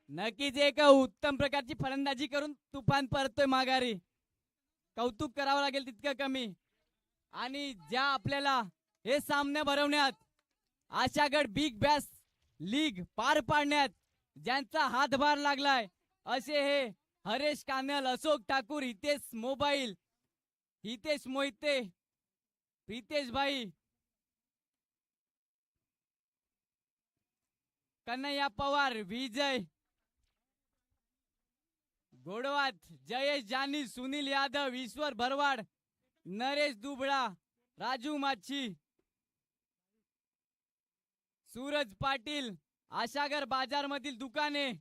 नक्कीच एक उत्तम प्रकारची फलंदाजी करून तुफान परतोय माघारी. कौतुक करावं लागेल तितकं कमी. आणि ज्या आपल्याला हे सामने भरवण्यात आशागड बिग बॅस लीग पार पाडण्यात ज्यांचा हातभार लागलाय असे हे हरेश कानल, अशोक ठाकूर, हितेश मोबाईल, हितेश मोहिते, प्रितेश भाई, कन्हैया पवार, विजय गोडवात, जयेश जानी, सुनील यादव, ईश्वर भरवाड, नरेश दुबळा, राजू माछी, सूरज पाटील, आशागर बाजार मधील दुकाने,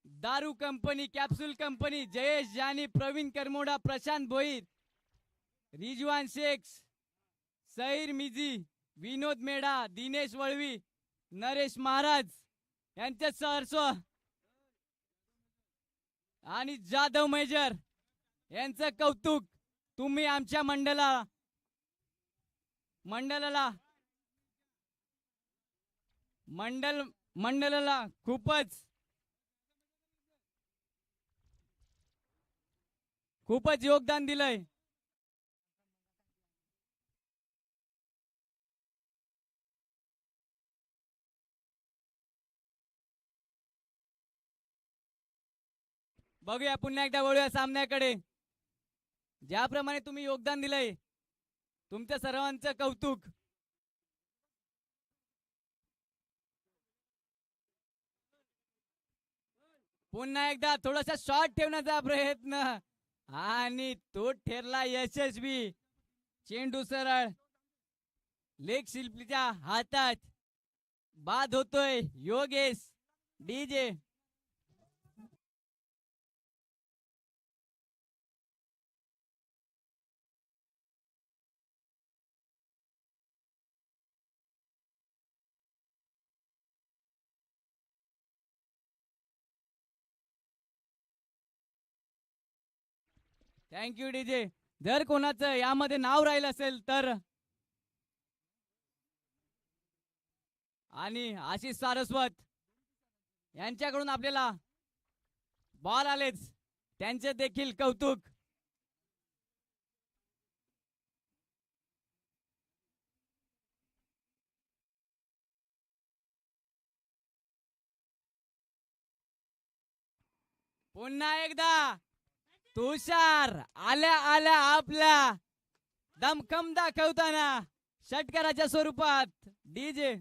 दारू कंपनी, कॅप्सूल कंपनी, जयेश जानी, प्रवीण करमोडा, प्रशांत भोईर, रिजवान शेख, सहीर मिजी, विनोद मेढा, दिनेश वळवी, नरेश महाराज यांचे सहर्ष आणि जाधव मेजर यांचं कौतुक. तुम्ही आमच्या मंडळाला खूपच योगदान दिलंय. बघूया पुन्हा एकदा वळूया सामन्याकडे. ज्याप्रमाणे तुम्ही योगदान दिलंय तुमच्या सर्वांचं कौतुक. पुन्हा एकदा थोडासा शॉट ठेवण्याचा प्रयत्न आणि तो ठरला यशस्वी. चेंडू सरळ लेग शिल्पीच्या हातात बाद होतोय. Yogesh DJ thank you DJ. जर कोणाचं यामध्ये नाव राहिलं असेल तर आणि आशिष सारस्वत यांच्याकडून आपल्याला बॉल आलेच त्यांचे देखील कौतुक. पुन्हा एकदा तुषार आल्या आल्या आपला दमखम दाखवताना षटकाराच्या स्वरूपात. डीजे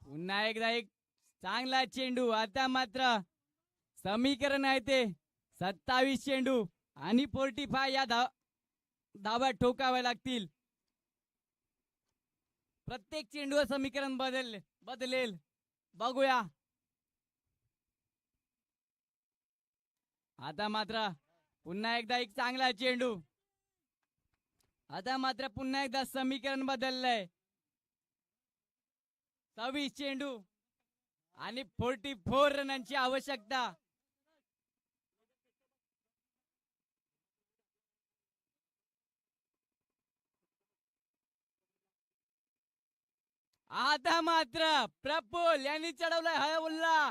पुन्हा एकदा एक चांगला चेंडू. आता मात्र समीकरण आहे ते 27 चेंडू आणि 45 या धावा ठोकाव्या लागतील. प्रत्येक चेंडूवर समीकरण बदलेल. बघूया. आता मात्र पुन्हा एकदा एक चांगला चेंडू. आता मात्र पुन्हा एकदा समीकरण बदललंय. 26 चेंडू आणि 44 रनांची आवश्यकता. आता मात्र प्रफुल्ल यांनी चढवलाय हळवुल्ला.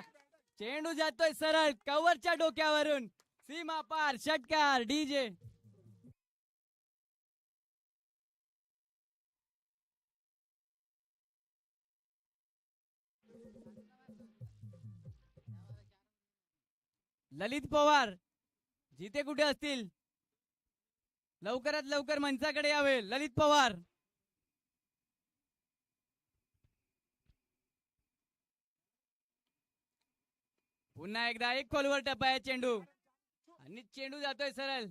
चेंडू जातोय सरळ कव्हरच्या डोक्यावरून सीमा पार. षटकार. डीजे ललित पवार जिथे कुठे असतील लवकरात लवकर मंचाकडे यावे. ललित पवार पुन्हा एकदा एक खोलवर टपाया चेंडू आणि चेंडू जातोय सरळ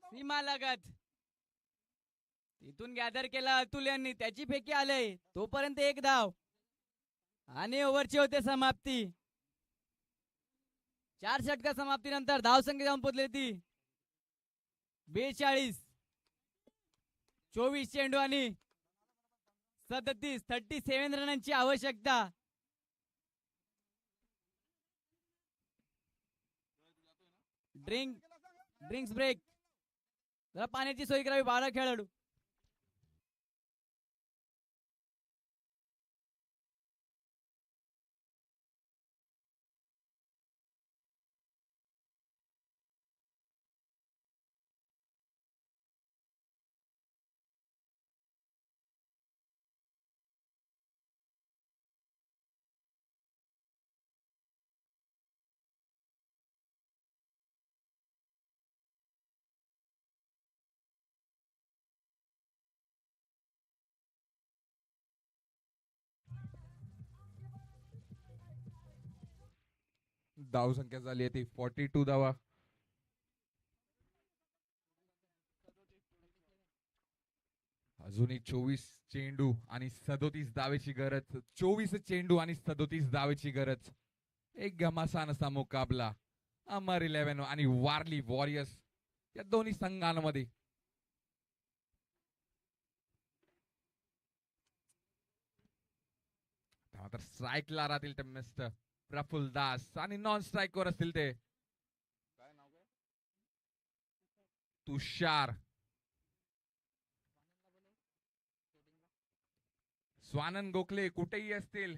सीमा लगत. तिथून गॅदर केला अतुल यांनी. त्याची फेकी आले तोपर्यंत एक धाव आणि ओव्हरची होते समाप्ती. 4 षटका समाप्तीनंतर धावसंख्या जाऊन पोहोचली ती 42. 24 चेंडू आणि 37 रनांची आवश्यकता. Drinks break. जरा पाण्याची सोय करावी 12 खेळाडू. धाव संख्या झाली आहे ती 42 धावा. अजूनही 24 चेंडू आणि 37 धावेची गरज. 24 चेंडू आणि 37 धावेची गरज. एक घमासान असा मुकाबला अमर 11 आणि वारली वॉरियर्स या दोन्ही संघांमध्ये. तर स्ट्राईकला राहतील ते मिस्टर प्रफुल्ल दास आणि नॉन स्ट्राईक वर असतील ते तुषार. स्वानंद गोखले कुठेही असतील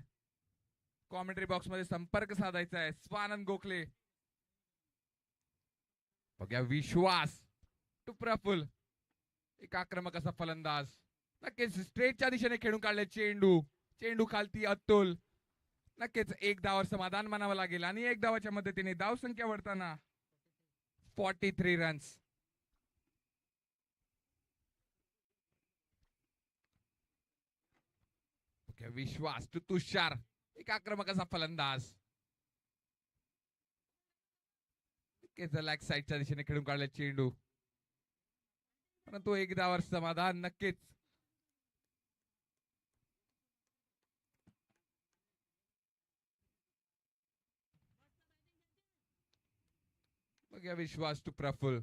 कॉमेंट्री बॉक्स मध्ये संपर्क साधायचा आहे. स्वानंद गोखले. बघा विश्वास टू प्रफुल्ल. एक आक्रमक असा फलंदाज. नक्कीच स्ट्रेटच्या दिशेने खेळून काढले चेंडू. चेंडू खालती अतुल. नक्कीच एक धावावर समाधान मानावं लागेल आणि एक धावाच्या मदतीने धावसंख्या वाढताना 43 रन्स. विश्वास टू तुषार. एक आक्रमक असा फलंदाज. लेग साईडच्या दिशेने खेळून काढले चेंडू परंतु एक धावावर समाधान. नक्कीच बघा विश्वास टू प्रफुल्ल.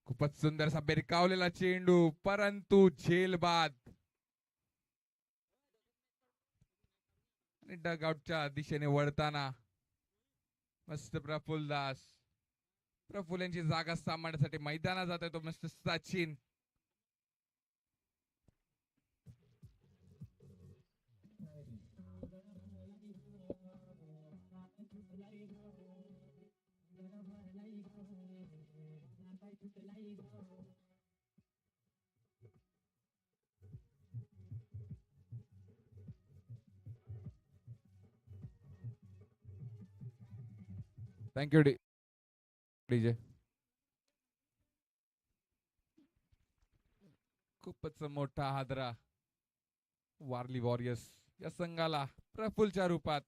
खूपच सुंदर असा बेरकावलेला चेंडू परंतु झेल बाद. आणि डगआउटच्या दिशेने वळताना मस्त प्रफुल्ल दास. प्रफुल्ल यांची जागा सांभाळण्यासाठी मैदानात जातोय तो मिस्टर सचिन. Thank you DJ. खूपच मोठा हादरा वारली वॉरियर्स या संघाला प्रफुल्लच्या रूपात.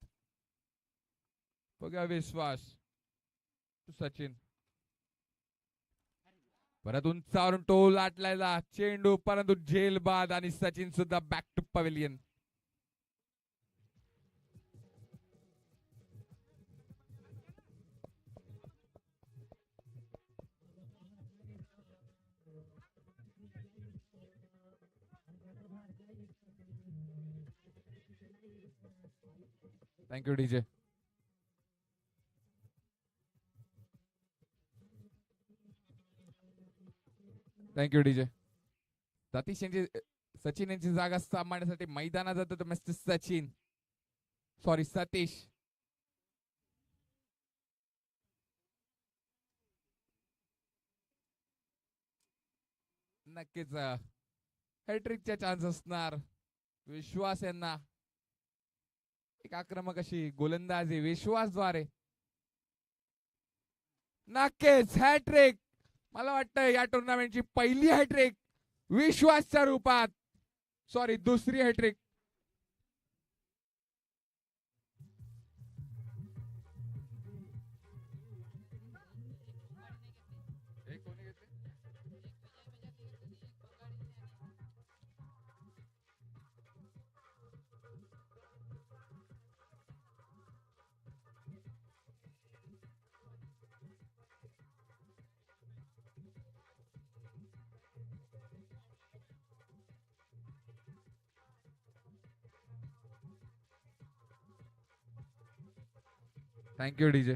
बघा विश्वास सचिन. परत उंचावरून टोल लाटलेला चेंडू परंतु झेल बाद आणि सचिन सुद्धा back to pavilion. Thank you DJ. Thank you DJ. Satish यांची सचिन यांची जागा सांभाळण्यासाठी मैदानात जातो तो मिस्टर सचिन. सॉरी सतीश. नक्कीच हॅट्रिकचे चान्स असणार विश्वास यांना. एक आक्रमक अशी गोलंदाजी विश्वासद्वारे. नक्कीच हॅट्रिक. मला वाटतं या टुर्नामेंटची पहिली हॅट्रिक विश्वासच्या रूपात. सॉरी दुसरी हॅट्रिक. Thank you DJ.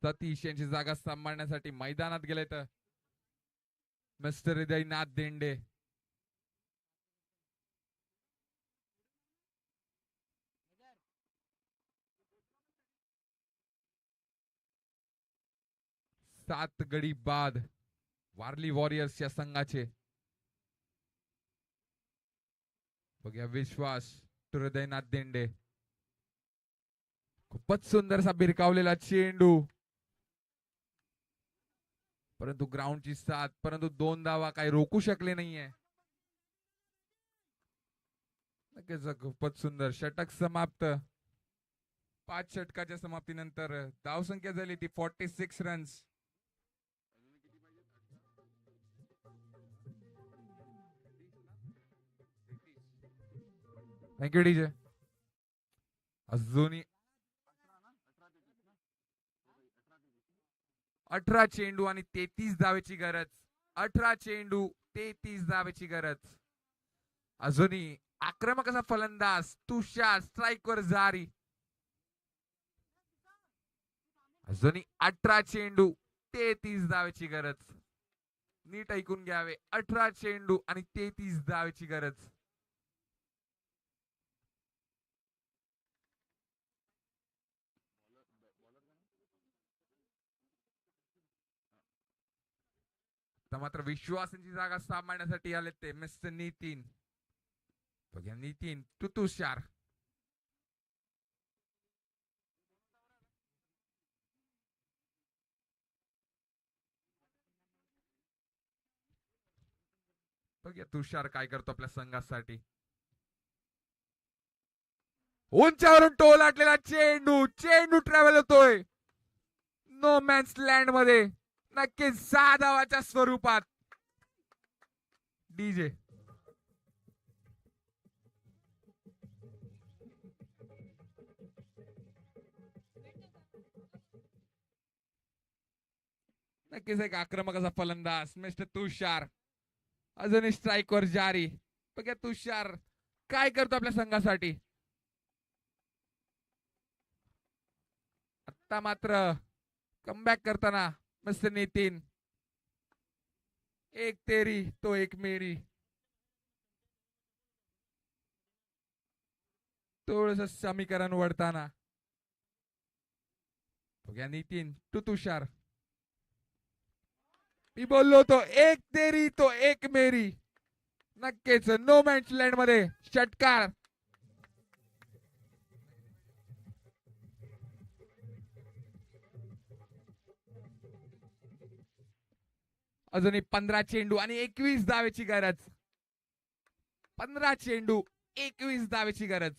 सतीश यांची जागा सांभाळण्यासाठी मैदानात गेले तर मिस्टर हृदयनाथ देंडे. सात गडी बाद वारली वॉरियर्स या संघाचे. बघूया विश्वास टू हृदयनाथ देंडे. खूपच सुंदरसा भिरकावलेला चेंडू, परंतु ग्राउंडची साथ, परंतु 2 धावा काही रोखू शकले नाहीये. नक्कीच खूपच सुंदर षटक समाप्त. 5 षटकाच्या समाप्तीनंतर धावसंख्या झाली ती 46 रन्स. Thank you DJ. अजूनही 18 चेंडू आणि 33 धावेची गरज. 18 चेंडू 33 धावेची गरज. अजूनही आक्रमक असा फलंदाज तुषार स्ट्राईकवर जारी. अजूनही 18 चेंडू 33 धावेची गरज. नीट ऐकून घ्यावे, 18 चेंडू आणि 33 धावेची गरज. तर मात्र विश्वासांची जागा सांभाळण्यासाठी आले ते मिस्टर नितीन. बघा नितीन टू तुषार. बघूया तुषार काय करतो आपल्या संघासाठी. उंचावरून टोल आटलेला चेंडू. चेंडू ट्रॅव्हल होतोय नो मॅन्स लँड मध्ये. नक्कीच 6 धावाच्या स्वरूपात. डीजे नक्कीच एक आक्रमक असा फलंदाज मिस्टर तुषार. अजूनही स्ट्राईकवर जारी. बघा तुषार काय करतो आपल्या संघासाठी. आता मात्र कमबॅक करताना मिस्टर नितीन. एक तेरी तो एक मेरी. थोडस समीकरण वळताना बघा नितीन टू तुषार. मी बोललो होतो एक तेरी तो एक मेरी. नक्कीच नो मॅन्स लँड मध्ये षटकार. अजूनही 15 चेंडू आणि 21 धावेची गरज. 15 चेंडू 21 धावेची गरज.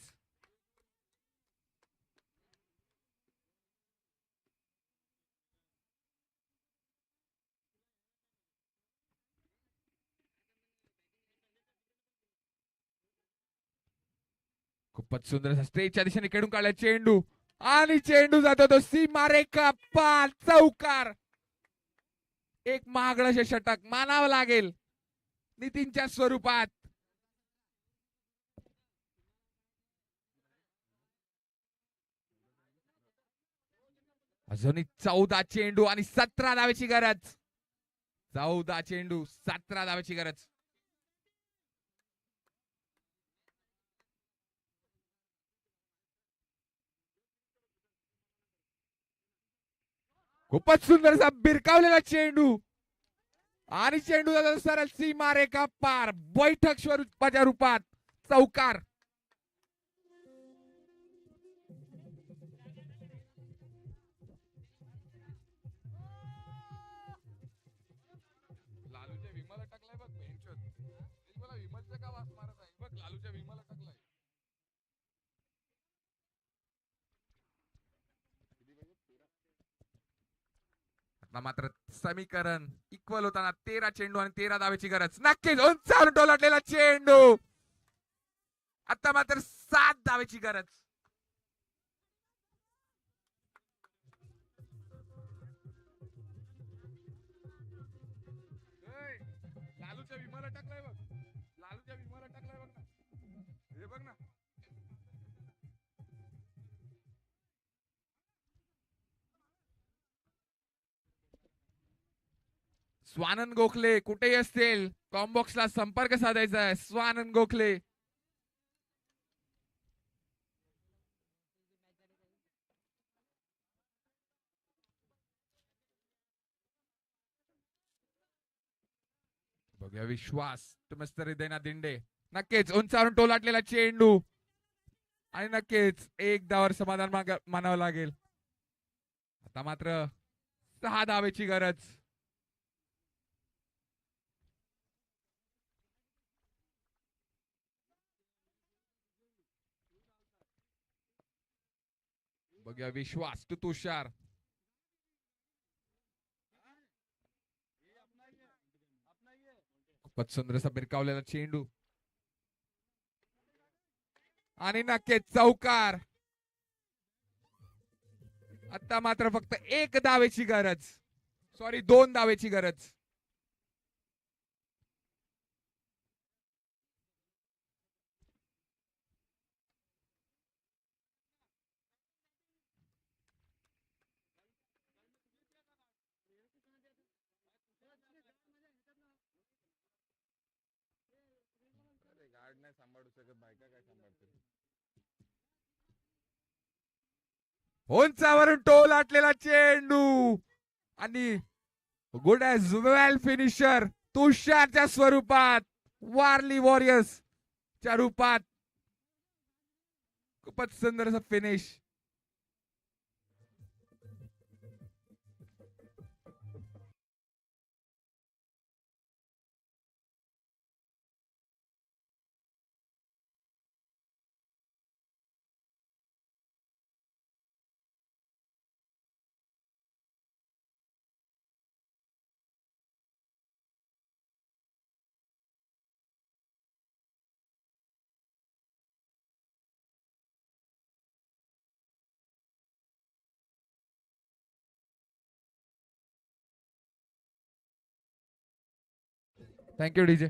खूपच सुंदर स्ट्रेचच्या दिशेने खेळून काढला चेंडू आणि चेंडू जातो तो सीमारेखा पार. चौकार. एक महागडे षटक मानावं लागेल नितीनच्या स्वरूपात. अजूनही 14 चेंडू आणि 17 धावेची गरज. 14 चेंडू 17 धावेची गरज. खूपच सुंदर असा बिरकावलेला चेंडू आणि चेंडू जातो सरळ सीमारेखा पार. बैठक स्वरूपाच्या रूपात चौकार. लालूच्या विमाला टाकलाय बघ मला विमलच्या का वास मारत आहे बघ. लालूच्या विमाला टाकलाय. आता मात्र समीकरण इक्वल होताना 13 चेंडू आणि 13 धावेची गरज. नक्कीच उंचावरून डोलाटलेला चेंडू. आता मात्र 7 धावेची गरज. लालूच्या विमाला टाकलाय बघ. लालूच्या विमाला टाकलाय बघ ना. हे बघ ना. स्वानंद गोखले कुठेही असतील, कॉम्बॉक्सला संपर्क साधायचा आहे. स्वानंद गोखले. बघूया विश्वास मस्त हृदयना दिंडे. नक्कीच उंचावरून टोलाटलेला चेंडू आणि नक्कीच एक धावावर समाधान मानावं लागेल. आता मात्र 6 धावेची गरज. बघूया विश्वास टू तुषार. खूपच सुंदर असा बिरकावलेला चेंडू आणि नक्कीच चौकार. आता मात्र फक्त 1 धावेची गरज, सॉरी 2 धावेची गरज. उंचावरून टोल आटलेला चेंडू आणि गुड ॲज वेल फिनिशर तुषारच्या स्वरूपात, वारली वॉरियर्स च्या रूपात. खूपच सुंदर असं फिनिश. Thank you DJ.